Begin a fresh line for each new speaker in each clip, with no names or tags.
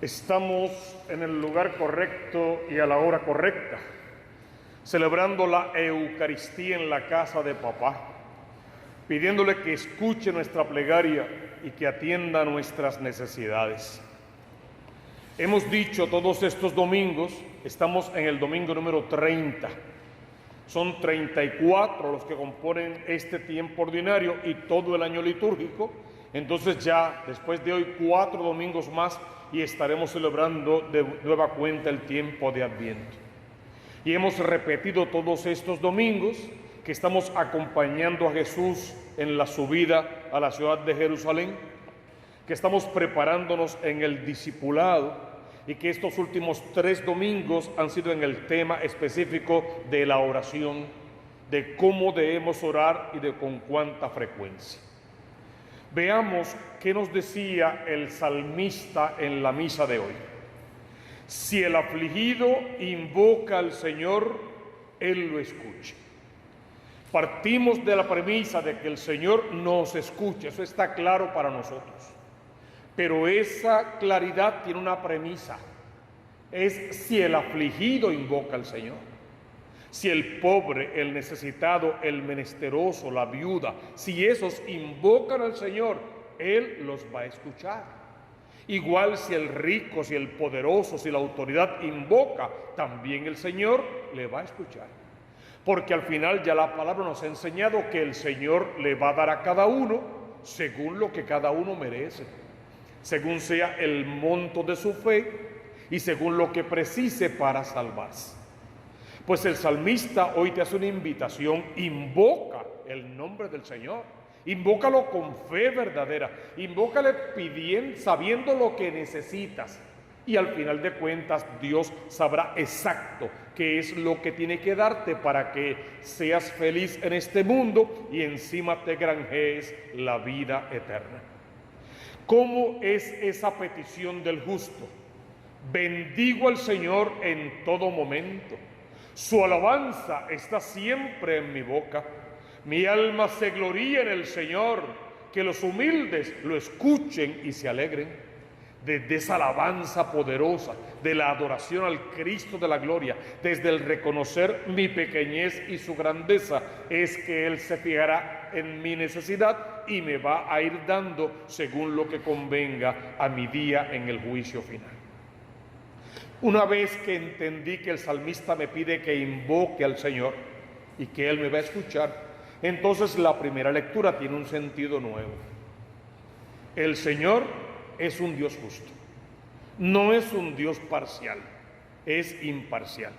Estamos en el lugar correcto y a la hora correcta, celebrando la Eucaristía en la casa de papá, pidiéndole que escuche nuestra plegaria y que atienda nuestras necesidades. Hemos dicho todos estos domingos, estamos en el domingo número 30, son 34 los que componen este tiempo ordinario y todo el año litúrgico. Entonces ya después de hoy 4 domingos más y estaremos celebrando de nueva cuenta el tiempo de Adviento. Y hemos repetido todos estos domingos que estamos acompañando a Jesús en la subida a la ciudad de Jerusalén, que estamos preparándonos en el discipulado y que estos últimos 3 domingos han sido en el tema específico de la oración, de cómo debemos orar y de con cuánta frecuencia. Veamos qué nos decía el salmista en la misa de hoy. Si el afligido invoca al Señor, Él lo escucha. Partimos de la premisa de que el Señor nos escucha, eso está claro para nosotros. Pero esa claridad tiene una premisa, es si el afligido invoca al Señor. Si el pobre, el necesitado, el menesteroso, la viuda, si esos invocan al Señor, Él los va a escuchar. Igual si el rico, si el poderoso, si la autoridad invoca, también el Señor le va a escuchar. Porque al final ya la palabra nos ha enseñado que el Señor le va a dar a cada uno según lo que cada uno merece, según sea el monto de su fe y según lo que precise para salvarse. Pues el salmista hoy te hace una invitación, invoca el nombre del Señor, invócalo con fe verdadera, invócale pidiendo, sabiendo lo que necesitas, y al final de cuentas Dios sabrá exacto qué es lo que tiene que darte para que seas feliz en este mundo y encima te granjees la vida eterna. ¿Cómo es esa petición del justo? Bendigo al Señor en todo momento. Su alabanza está siempre en mi boca. Mi alma se gloría en el Señor, que los humildes lo escuchen y se alegren. Desde esa alabanza poderosa, de la adoración al Cristo de la gloria, desde el reconocer mi pequeñez y su grandeza, es que Él se fijará en mi necesidad y me va a ir dando según lo que convenga a mi día en el juicio final. Una vez que entendí que el salmista me pide que invoque al Señor y que Él me va a escuchar, entonces la primera lectura tiene un sentido nuevo. El Señor es un Dios justo, no es un Dios parcial, es imparcial.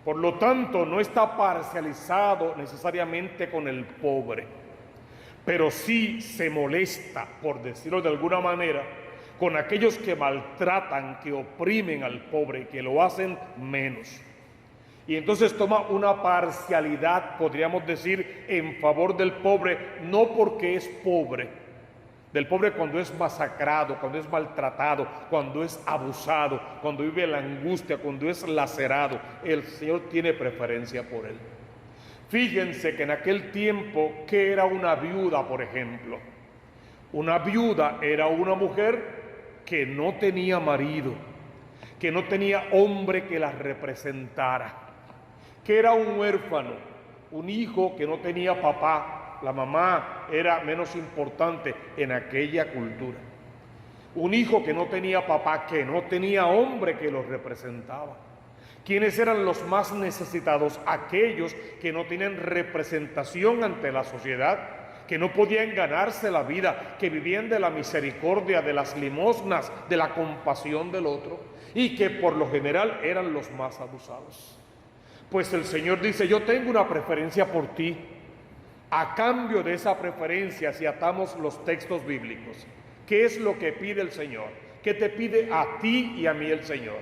Por lo tanto, no está parcializado necesariamente con el pobre, pero sí se molesta, por decirlo de alguna manera, con aquellos que maltratan, que oprimen al pobre, que lo hacen menos. Y entonces toma una parcialidad, podríamos decir, en favor del pobre, no porque es pobre, del pobre cuando es masacrado, cuando es maltratado, cuando es abusado, cuando vive la angustia, cuando es lacerado. El Señor tiene preferencia por él. Fíjense que en aquel tiempo, ¿qué era una viuda, por ejemplo? Una viuda era una mujer que no tenía marido, que no tenía hombre que la representara, que era un huérfano, un hijo que no tenía papá, la mamá era menos importante en aquella cultura, un hijo que no tenía papá, que no tenía hombre que lo representaba. ¿Quiénes eran los más necesitados? Aquellos que no tienen representación ante la sociedad, que no podían ganarse la vida, que vivían de la misericordia, de las limosnas, de la compasión del otro, y que por lo general eran los más abusados. Pues el Señor dice, yo tengo una preferencia por ti. A cambio de esa preferencia, si atamos los textos bíblicos, ¿qué es lo que pide el Señor? ¿Qué te pide a ti y a mí el Señor?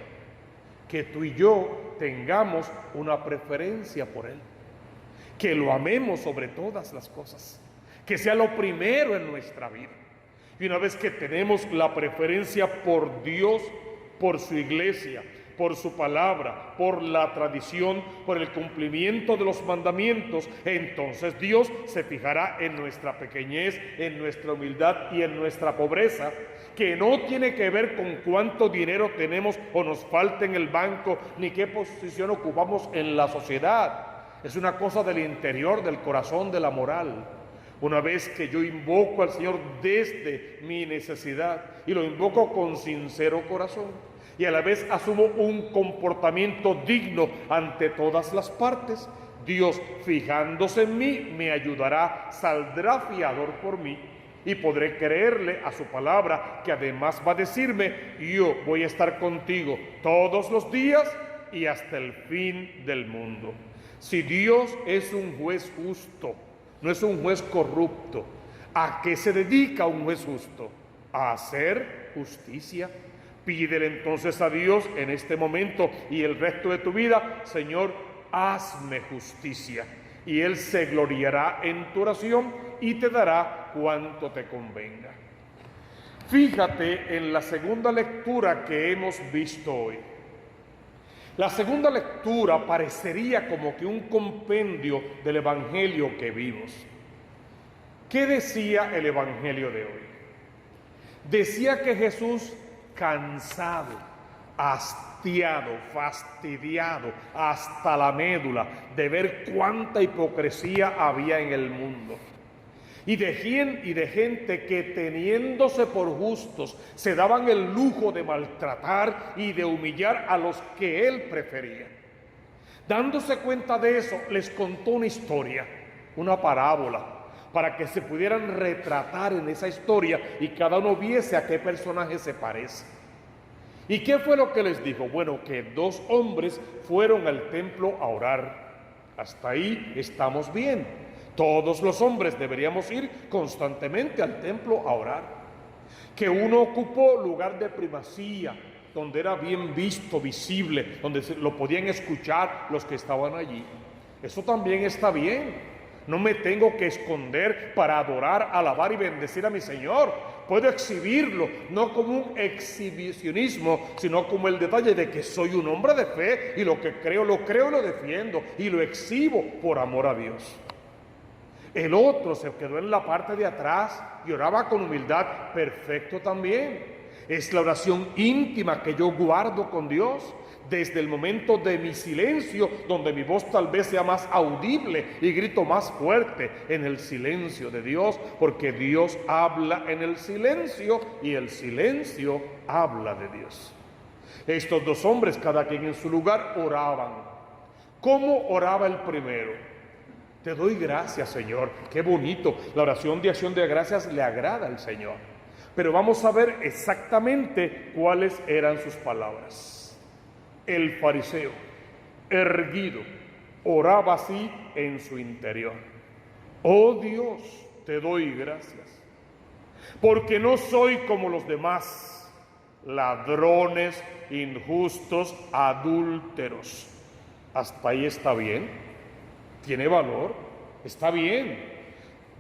Que tú y yo tengamos una preferencia por Él, que lo amemos sobre todas las cosas, que sea lo primero en nuestra vida. Y una vez que tenemos la preferencia por Dios, por su iglesia, por su palabra, por la tradición, por el cumplimiento de los mandamientos, entonces Dios se fijará en nuestra pequeñez, en nuestra humildad y en nuestra pobreza, que no tiene que ver con cuánto dinero tenemos o nos falta en el banco, ni qué posición ocupamos en la sociedad. Es una cosa del interior, del corazón, de la moral. Una vez que yo invoco al Señor desde mi necesidad y lo invoco con sincero corazón y a la vez asumo un comportamiento digno ante todas las partes, Dios, fijándose en mí, me ayudará, saldrá fiador por mí y podré creerle a su palabra, que además va a decirme: yo voy a estar contigo todos los días y hasta el fin del mundo. Si Dios es un juez justo, no es un juez corrupto, ¿a qué se dedica un juez justo? A hacer justicia. Pídele entonces a Dios en este momento y el resto de tu vida: Señor, hazme justicia. Y Él se gloriará en tu oración y te dará cuanto te convenga. Fíjate en la segunda lectura que hemos visto hoy. La segunda lectura parecería como que un compendio del Evangelio que vimos. ¿Qué decía el Evangelio de hoy? Decía que Jesús, cansado, hastiado, fastidiado hasta la médula de ver cuánta hipocresía había en el mundo, y de gente que, teniéndose por justos, se daban el lujo de maltratar y de humillar a los que Él prefería. Dándose cuenta de eso, les contó una historia, una parábola, para que se pudieran retratar en esa historia y cada uno viese a qué personaje se parece. ¿Y qué fue lo que les dijo? Bueno, que 2 hombres fueron al templo a orar. Hasta ahí estamos bien. Todos los hombres deberíamos ir constantemente al templo a orar. Que uno ocupó lugar de primacía, donde era bien visto, visible, donde lo podían escuchar los que estaban allí. Eso también está bien. No me tengo que esconder para adorar, alabar y bendecir a mi Señor. Puedo exhibirlo, no como un exhibicionismo, sino como el detalle de que soy un hombre de fe y lo que creo y lo defiendo y lo exhibo por amor a Dios. El otro se quedó en la parte de atrás y oraba con humildad. Perfecto también. Es la oración íntima que yo guardo con Dios desde el momento de mi silencio, donde mi voz tal vez sea más audible y grito más fuerte en el silencio de Dios, porque Dios habla en el silencio y el silencio habla de Dios. Estos 2 hombres, cada quien en su lugar, oraban. ¿Cómo oraba el primero? Te doy gracias, Señor. Qué bonito. La oración de acción de gracias le agrada al Señor. Pero vamos a ver exactamente cuáles eran sus palabras. El fariseo, erguido, oraba así en su interior: oh Dios, te doy gracias, porque no soy como los demás, ladrones, injustos, adúlteros. Hasta ahí está bien, tiene valor, está bien.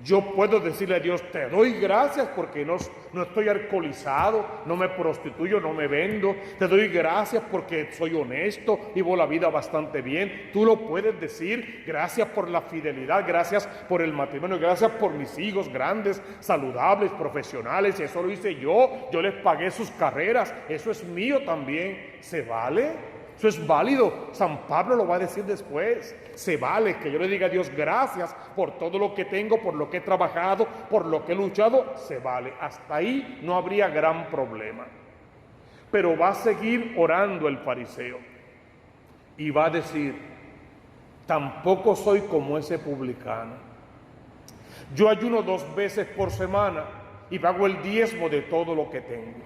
Yo puedo decirle a Dios: te doy gracias porque no estoy alcoholizado, no me prostituyo, no me vendo. Te doy gracias porque soy honesto, vivo la vida bastante bien. Tú lo puedes decir. Gracias por la fidelidad, gracias por el matrimonio, gracias por mis hijos grandes, saludables, profesionales. Eso lo hice yo les pagué sus carreras, eso es mío también. ¿Se vale? Eso es válido. San Pablo lo va a decir después. Se vale que yo le diga a Dios: gracias por todo lo que tengo, por lo que he trabajado, por lo que he luchado. Se vale. Hasta ahí no habría gran problema. Pero va a seguir orando el fariseo y va a decir: tampoco soy como ese publicano. Yo ayuno 2 veces por semana y pago el diezmo de todo lo que tengo.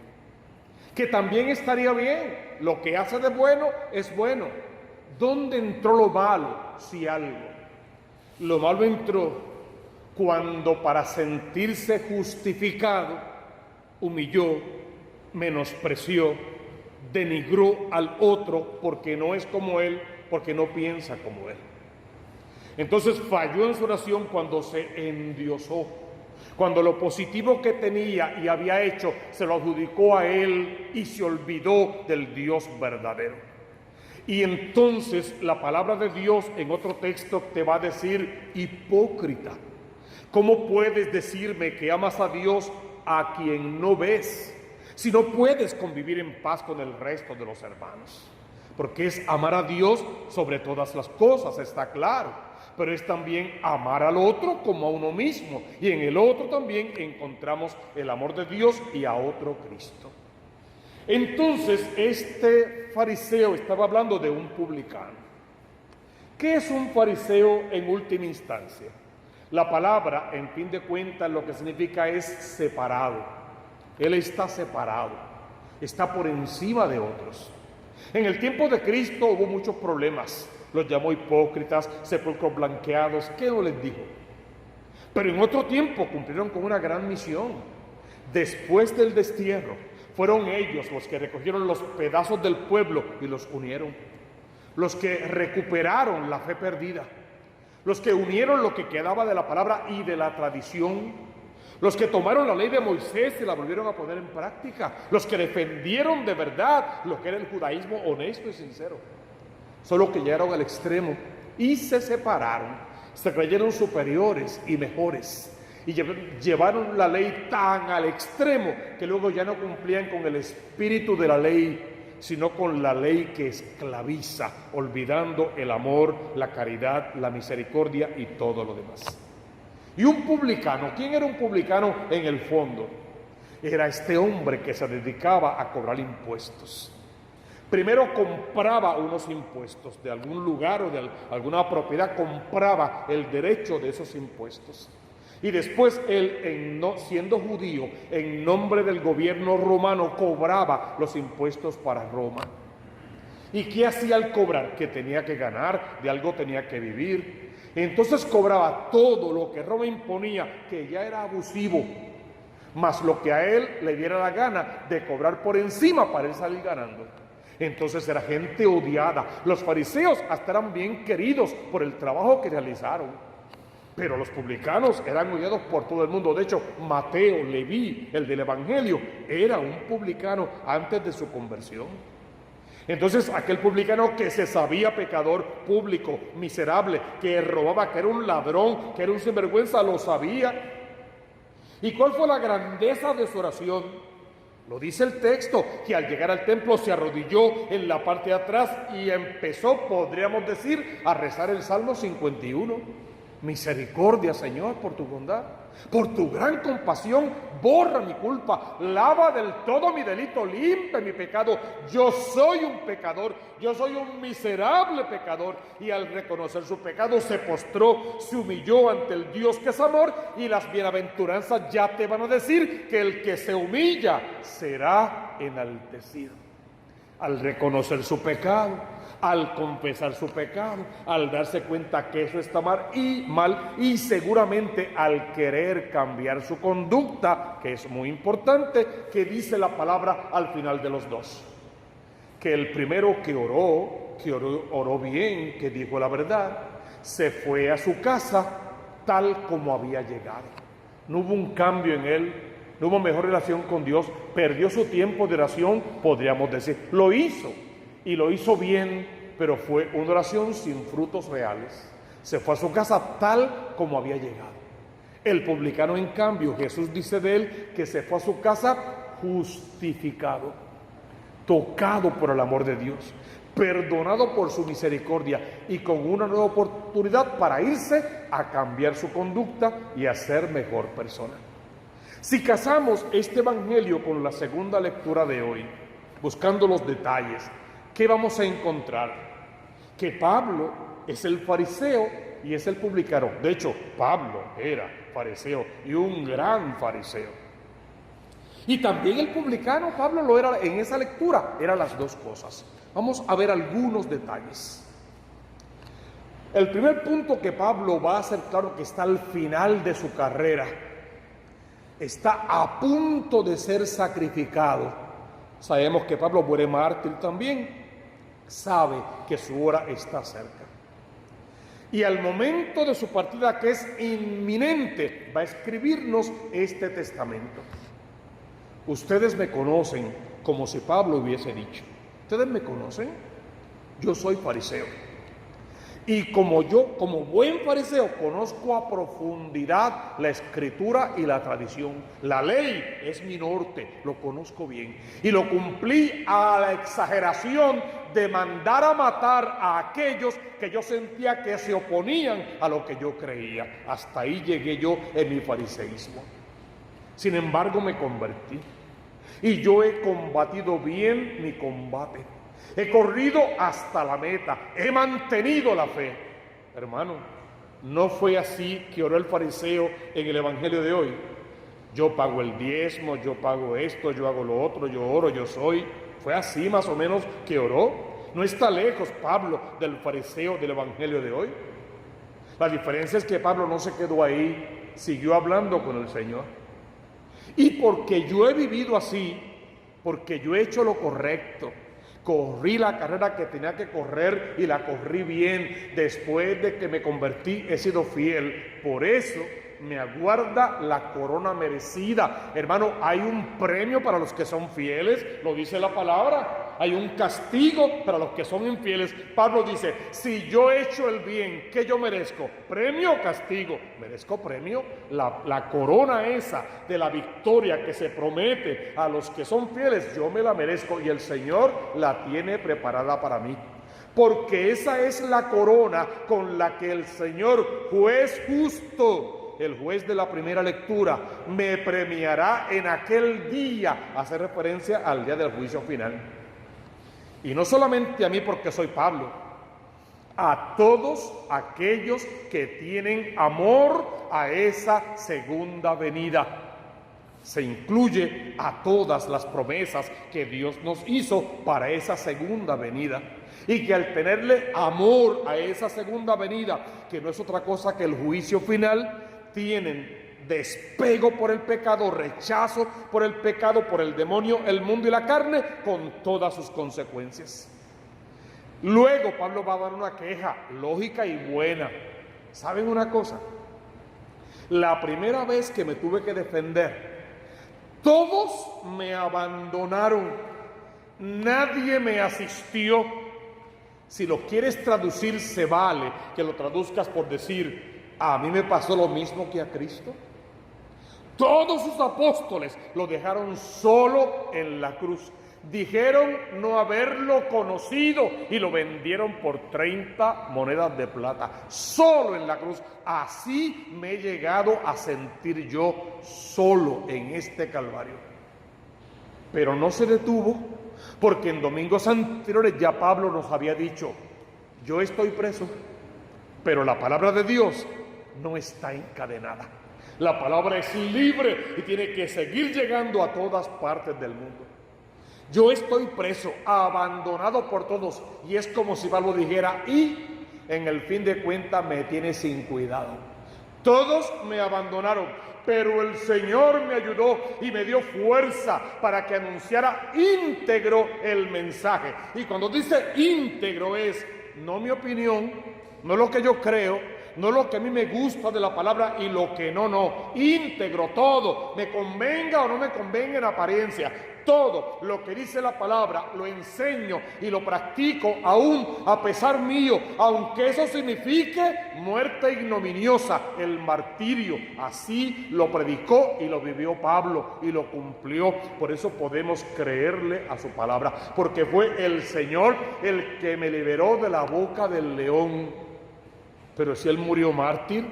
Que también estaría bien. Lo que hace de bueno es bueno. ¿Dónde entró lo malo? Si algo. Lo malo entró cuando, para sentirse justificado, humilló, menospreció, denigró al otro porque no es como él, porque no piensa como él. Entonces falló en su oración cuando se endiosó. Cuando lo positivo que tenía y había hecho se lo adjudicó a él y se olvidó del Dios verdadero. Y entonces la palabra de Dios en otro texto te va a decir: hipócrita, ¿cómo puedes decirme que amas a Dios a quien no ves? si no puedes convivir en paz con el resto de los hermanos. Porque es amar a Dios sobre todas las cosas, está claro. Pero es también amar al otro como a uno mismo. Y en el otro también encontramos el amor de Dios y a otro Cristo. Entonces, este fariseo estaba hablando de un publicano. ¿Qué es un fariseo en última instancia? La palabra, en fin de cuentas, lo que significa es separado. Él está separado, está por encima de otros. En el tiempo de Cristo hubo muchos problemas. Los llamó hipócritas, sepulcros blanqueados. ¿Qué no les dijo? Pero en otro tiempo cumplieron con una gran misión. Después del destierro, fueron ellos los que recogieron los pedazos del pueblo y los unieron. Los que recuperaron la fe perdida. Los que unieron lo que quedaba de la palabra y de la tradición. Los que tomaron la ley de Moisés y la volvieron a poner en práctica. Los que defendieron de verdad lo que era el judaísmo honesto y sincero. Solo que llegaron al extremo y se separaron. Se creyeron superiores y mejores. Y llevaron la ley tan al extremo que luego ya no cumplían con el espíritu de la ley, sino con la ley que esclaviza, olvidando el amor, la caridad, la misericordia y todo lo demás. Y un publicano, ¿quién era un publicano en el fondo? Era este hombre que se dedicaba a cobrar impuestos. Primero compraba unos impuestos de algún lugar o de alguna propiedad, compraba el derecho de esos impuestos. Y después él, siendo judío, en nombre del gobierno romano, cobraba los impuestos para Roma. ¿Y qué hacía al cobrar? Que tenía que ganar, de algo tenía que vivir. Entonces cobraba todo lo que Roma imponía, que ya era abusivo, más lo que a él le diera la gana de cobrar por encima para él salir ganando. Entonces era gente odiada. Los fariseos hasta eran bien queridos por el trabajo que realizaron. Pero los publicanos eran odiados por todo el mundo. De hecho, Mateo, Leví, el del Evangelio, era un publicano antes de su conversión. Entonces, aquel publicano que se sabía pecador público, miserable, que robaba, que era un ladrón, que era un sinvergüenza, lo sabía. ¿Y cuál fue la grandeza de su oración? Lo dice el texto, que al llegar al templo se arrodilló en la parte de atrás y empezó, podríamos decir, a rezar el Salmo 51. Misericordia, Señor, por tu bondad, por tu gran compasión, borra mi culpa, lava del todo mi delito, limpia mi pecado. Yo soy un pecador, yo soy un miserable pecador. Y al reconocer su pecado se postró, se humilló ante el Dios que es amor. Y las bienaventuranzas ya te van a decir que el que se humilla será enaltecido. Al reconocer su pecado, al confesar su pecado, al darse cuenta que eso está mal y seguramente al querer cambiar su conducta, que es muy importante, que dice la palabra al final de los dos, que el primero que oró bien, que dijo la verdad, se fue a su casa tal como había llegado. No hubo un cambio en él, no hubo mejor relación con Dios, perdió su tiempo de oración, podríamos decir. Lo hizo, y lo hizo bien, pero fue una oración sin frutos reales. Se fue a su casa tal como había llegado. El publicano, en cambio, Jesús dice de él que se fue a su casa justificado, tocado por el amor de Dios, perdonado por su misericordia y con una nueva oportunidad para irse a cambiar su conducta y a ser mejor persona. Si casamos este evangelio con la segunda lectura de hoy, buscando los detalles, ¿qué vamos a encontrar? Que Pablo es el fariseo y es el publicano. De hecho, Pablo era fariseo y un gran fariseo. Y también el publicano, Pablo lo era en esa lectura, eran las dos cosas. Vamos a ver algunos detalles. El primer punto que Pablo va a hacer claro, que está al final de su carrera, está a punto de ser sacrificado. Sabemos que Pablo muere mártir también, sabe que su hora está cerca. Y al momento de su partida, que es inminente, va a escribirnos este testamento. Ustedes me conocen, como si Pablo hubiese dicho. ¿Ustedes me conocen? Yo soy fariseo. Y como yo, como buen fariseo, conozco a profundidad la Escritura y la tradición. La ley es mi norte, lo conozco bien. Y lo cumplí a la exageración de mandar a matar a aquellos que yo sentía que se oponían a lo que yo creía. Hasta ahí llegué yo en mi fariseísmo. Sin embargo, me convertí. Y yo he combatido bien mi combate. He corrido hasta la meta, he mantenido la fe. Hermano, no fue así que oró el fariseo en el evangelio de hoy. Yo pago el diezmo, yo pago esto, yo hago lo otro, yo oro, yo soy. Fue así más o menos que oró. No está lejos Pablo del fariseo del evangelio de hoy. La diferencia es que Pablo no se quedó ahí, siguió hablando con el Señor. Y porque yo he vivido así, porque yo he hecho lo correcto, corrí la carrera que tenía que correr y la corrí bien. Después de que me convertí, he sido fiel. Por eso me aguarda la corona merecida. Hermano, hay un premio para los que son fieles, lo dice la palabra. Hay un castigo para los que son infieles. Pablo dice, si yo he hecho el bien, ¿qué yo merezco? ¿Premio o castigo? Merezco premio. La corona esa de la victoria que se promete a los que son fieles, yo me la merezco y el Señor la tiene preparada para mí. Porque esa es la corona con la que el Señor, juez justo, el juez de la primera lectura, me premiará en aquel día. Hace referencia al día del juicio final. Y no solamente a mí porque soy Pablo, a todos aquellos que tienen amor a esa segunda venida. Se incluye a todas las promesas que Dios nos hizo para esa segunda venida. Y que al tenerle amor a esa segunda venida, que no es otra cosa que el juicio final, tienen despego por el pecado, rechazo por el pecado, por el demonio, el mundo y la carne, con todas sus consecuencias. Luego Pablo va a dar una queja lógica y buena. ¿Saben una cosa? La primera vez que me tuve que defender, todos me abandonaron, nadie me asistió. Si lo quieres traducir, se vale que lo traduzcas por decir, a mí me pasó lo mismo que a Cristo. Todos sus apóstoles lo dejaron solo en la cruz. Dijeron no haberlo conocido y lo vendieron por 30 monedas de plata. Solo en la cruz. Así me he llegado a sentir yo solo en este Calvario. Pero no se detuvo, porque en domingos anteriores ya Pablo nos había dicho, yo estoy preso, pero la palabra de Dios no está encadenada. La palabra es libre y tiene que seguir llegando a todas partes del mundo. Yo estoy preso, abandonado por todos, y es como si Pablo dijera, y en el fin de cuentas me tiene sin cuidado. Todos me abandonaron, pero el Señor me ayudó y me dio fuerza para que anunciara íntegro el mensaje. Y cuando dice íntegro es no mi opinión, no lo que yo creo, no lo que a mí me gusta de la palabra y lo que no. Íntegro todo, me convenga o no me convenga en apariencia. Todo lo que dice la palabra lo enseño y lo practico aún a pesar mío, aunque eso signifique muerte ignominiosa, el martirio. Así lo predicó y lo vivió Pablo y lo cumplió. Por eso podemos creerle a su palabra, porque fue el Señor el que me liberó de la boca del león. Pero si él murió mártir,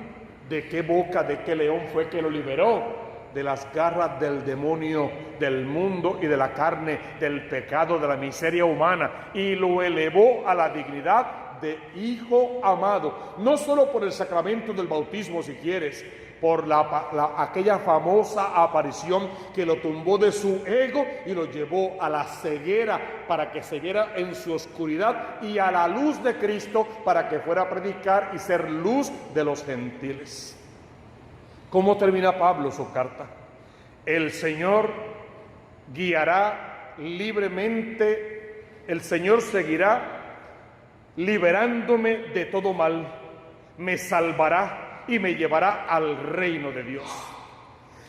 ¿de qué boca, de qué león fue que lo liberó? De las garras del demonio, del mundo y de la carne, del pecado, de la miseria humana, y lo elevó a la dignidad de hijo amado, no solo por el sacramento del bautismo, si quieres, por aquella famosa aparición que lo tumbó de su ego y lo llevó a la ceguera para que se viera en su oscuridad, y a la luz de Cristo para que fuera a predicar y ser luz de los gentiles. ¿Cómo termina Pablo su carta? El Señor guiará libremente, el Señor seguirá liberándome de todo mal, me salvará y me llevará al reino de Dios.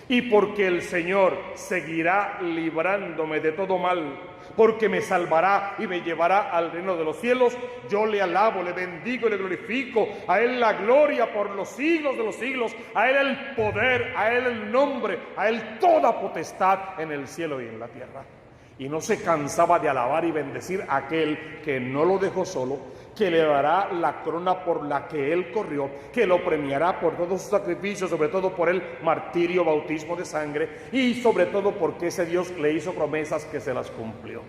y porque el Señor seguirá librándome de todo mal, porque me salvará y me llevará al reino de los cielos, yo le alabo, le bendigo y le glorifico. A Él la gloria por los siglos de los siglos, a Él el poder, a Él el nombre, a Él toda potestad en el cielo y en la tierra. Y no se cansaba de alabar y bendecir a aquel que no lo dejó solo, que le dará la corona por la que Él corrió, que lo premiará por todos sus sacrificios, sobre todo por el martirio, bautismo de sangre, y sobre todo porque ese Dios le hizo promesas que se las cumplió.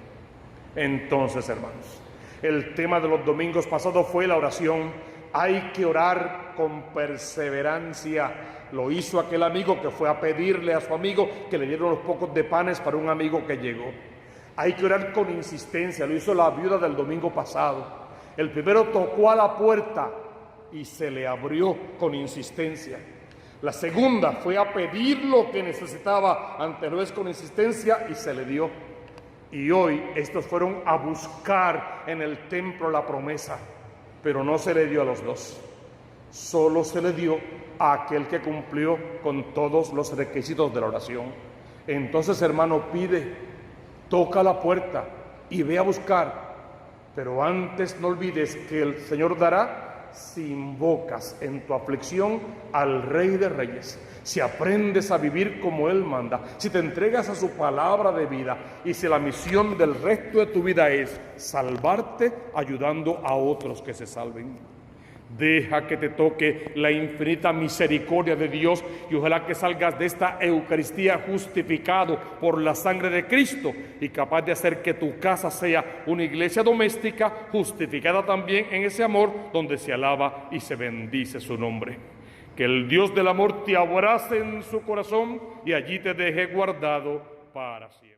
Entonces, hermanos, el tema de los domingos pasados fue la oración. Hay que orar con perseverancia. Lo hizo aquel amigo que fue a pedirle a su amigo que le dieron unos pocos de panes para un amigo que llegó. Hay que orar con insistencia. Lo hizo la viuda del domingo pasado. El primero tocó a la puerta y se le abrió con insistencia. La segunda fue a pedir lo que necesitaba ante el juez con insistencia y se le dio. Y hoy estos fueron a buscar en el templo la promesa, pero no se le dio a los dos. Solo se le dio a aquel que cumplió con todos los requisitos de la oración. Entonces, hermano, pide, toca la puerta y ve a buscar. Pero antes no olvides que el Señor dará si invocas en tu aflicción al Rey de Reyes, si aprendes a vivir como Él manda, si te entregas a su palabra de vida y si la misión del resto de tu vida es salvarte ayudando a otros que se salven. Deja que te toque la infinita misericordia de Dios y ojalá que salgas de esta Eucaristía justificado por la sangre de Cristo y capaz de hacer que tu casa sea una iglesia doméstica justificada también en ese amor donde se alaba y se bendice su nombre. Que el Dios del amor te abrace en su corazón y allí te deje guardado para siempre.